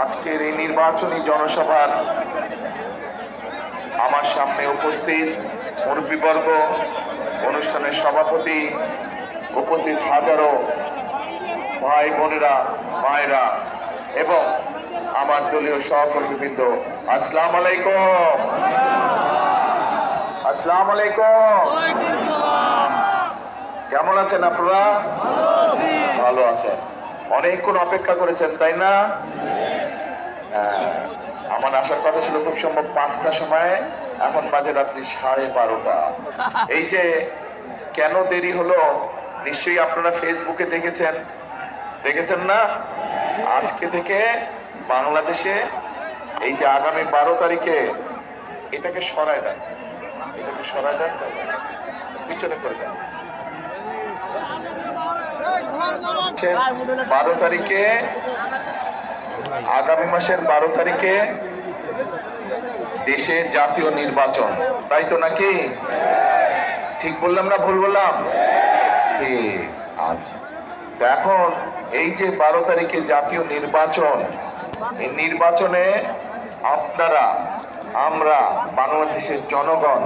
আজকের এই নির্বাচনী জনসভার আমার সামনে উপস্থিত মুরব্বীবর্গ, অনুষ্ঠানের সভাপতি, উপস্থিত হাজারো ভাই বোনেরা, মায়েরা এবং আমার দলীয় সহকর্মীবৃন্দ, আসসালামু আলাইকুম। আসসালামু আলাইকুম। কেমন আছেন আপনারা? ভালো আছেন। অনেকক্ষণ অপেক্ষা করেছেন, তাই না? আমার আসার কথা ছিল খুব সম্ভব 5টার সময়, এখন বাজে রাত্রি 12:30। এই যে কেন দেরি হলো, নিশ্চয়ই আপনারা ফেসবুকে দেখেছেন না? আজকে থেকে বাংলাদেশে এই যে আগামী 12 তারিখে এটাকে সরায় দেন, পিছনে করে দেন। 12 তারিখে, আগামী মাসের 12 তারিখে দেশে জাতীয় নির্বাচন, তাই তো নাকি? ঠিক বললাম না ভুল বললাম? ঠিক আছে। এখন এই যে 12 তারিখে জাতীয় নির্বাচন, এই নির্বাচনে আপনারা, আমরা, বাংলাদেশের জনগণ,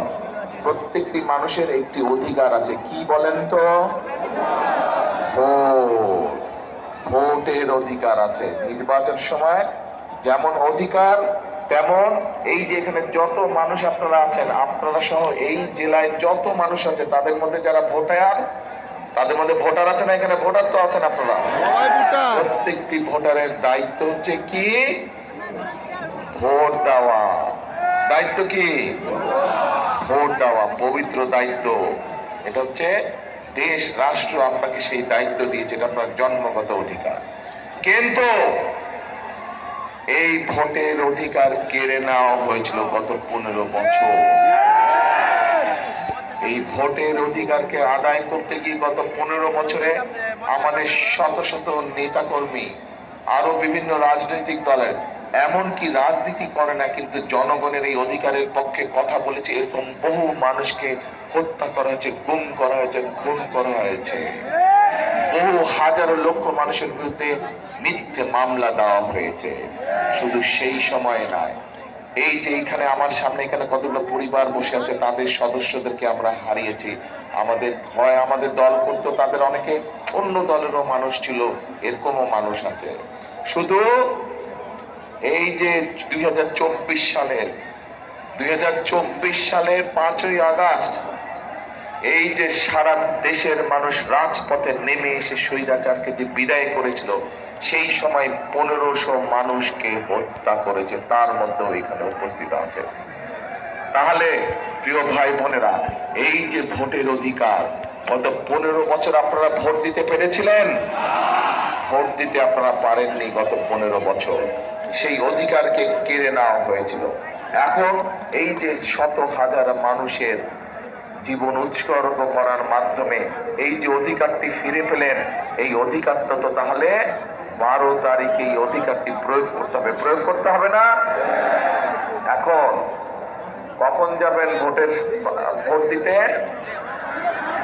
প্রত্যেকটি মানুষের একটি অধিকার আছে। কি বলেন তো? ভোটের অধিকার আছে। নির্বাচন সময় যেমন অধিকার, তেমন এই যে এখানে যত মানুষ আপনারা আছেন, আপনারা সহ এই জেলায় যত মানুষ আছে, তাদের মধ্যে যারা তাদের মধ্যে ভোটার আছে না? এখানে ভোটার তো আছেন আপনারা। প্রত্যেকটি ভোটারের দায়িত্ব হচ্ছে কি? ভোট দেওয়া। দায়িত্ব কি? ভোট দেওয়া, পবিত্র দায়িত্ব। এটা হচ্ছে দেশ, রাষ্ট্র আপনাকে সেই দায়িত্ব দিয়েছে, এটা আপনার জন্মগত অধিকার। কিন্তু এই ভোটের অধিকার কেড়ে নেওয়া হয়েছিল গত 15 বছর। এই ভোটের অধিকারকে আদায় করতে গিয়ে গত 15 বছরে আমাদের শত শত নেতাকর্মী, আরো বিভিন্ন রাজনৈতিক দলের, এমনকি রাজনীতি করে না কিন্তু জনগণের এই অধিকারের পক্ষে কথা বলেছে, এরকম বহু মানুষকে হত্যা করা হয়েছে, গুম করা হয়েছে, খুন করা হয়েছে। বহু হাজারো লক্ষ মানুষের বিরুদ্ধে মিথ্যে মামলা দেওয়া হয়েছে। শুধু সেই সময় নয়, এই যে এখানে আমার সামনে এখানে কতগুলো পরিবার বসে আছে, তাদের সদস্যদেরকে আমরা হারিয়েছি। আমাদের দল করতো, তাদের অনেকে অন্য দলেরও মানুষ ছিল, এরকমও মানুষ আছে। শুধু এই যে 2024 সালের 5ই আগস্ট, এই যে সারা দেশের মানুষ রাজপথে নেমে এসে স্বৈরাচারকে যে বিদায় করেছিল, সেই সময় 1500 মানুষকে হত্যা করেছে, তার মধ্যে এখানে উপস্থিত আছে। তাহলে প্রিয় ভাই বোনেরা, এই যে ভোটের অধিকার, গত 15 বছর আপনারা ভোট দিতে পেরেছিলেন? ভোট দিতে আপনারা পারেননি গত 15 বছর। সেই অধিকারকে কেড়ে নেওয়া হয়েছিল। এখন এই যে শত হাজার মানুষের জীবন উৎসর্গ করার মাধ্যমে এই যে অধিকারটি ফিরে পেলেন, এই অধিকারটা তো তাহলে 12 তারিখে এই অধিকারটি প্রয়োগ করতে হবে না? এখন কখন যাবেন ভোট দিতে?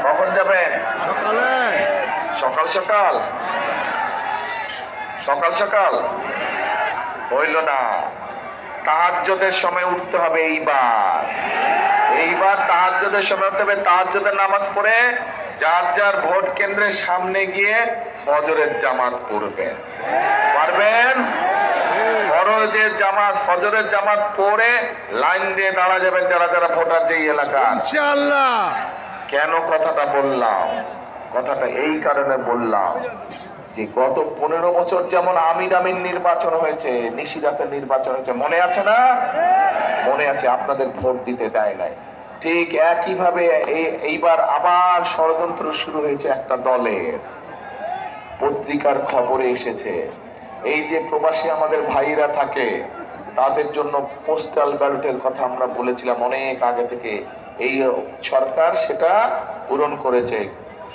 কখন যাবেন? সকাল হইল না। তাহাজ্জুদের সময় উঠতে হবে। এইবার তাহাজ্জুদের সময় উঠতে হবে। তাহাজ্জুদের নামাজ পড়ে যার ভোট কেন্দ্রের সামনে গিয়ে ফজরের জামাত পড়বেন। পারবেন? ফজরের জামাত পড়ে লাইন দিয়ে দাঁড়া যাবেন যারা ভোটার যে এলাকা। ইনশাআল্লাহ। কেন কথাটা বললাম? কথাটা এই কারণে বললাম যে গত 15 বছর যেমন আমিন নির্বাচন হয়েছে, নিশিরাতের নির্বাচন হয়েছে, মনে আছে না? মনে আছে। আপনাদের ভোট দিতে দেয় নাই। ঠিক একইভাবে এইবার আবার ষড়যন্ত্র শুরু হয়েছে একটা দলের। পত্রিকার খবরে এসেছে, এই যে প্রবাসী আমাদের ভাইরা থাকে, তাদের জন্য পোস্টাল ব্যালটের কথা আমরা বলেছিলাম অনেক আগে থেকে। এই সরকার সেটা পূরণ করেছে,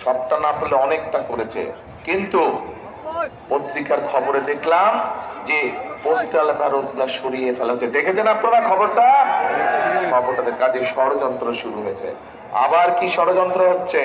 সবটা না পেলে অনেকটা করেছে। কিন্তু পত্রিকার খবরে দেখলাম যে পোস্টাল ব্যালটটা সরিয়ে ফেলা হচ্ছে। দেখেছেন আপনারা খবরটা? কাজে ষড়যন্ত্র শুরু হয়েছে। আবার কি ষড়যন্ত্র হচ্ছে?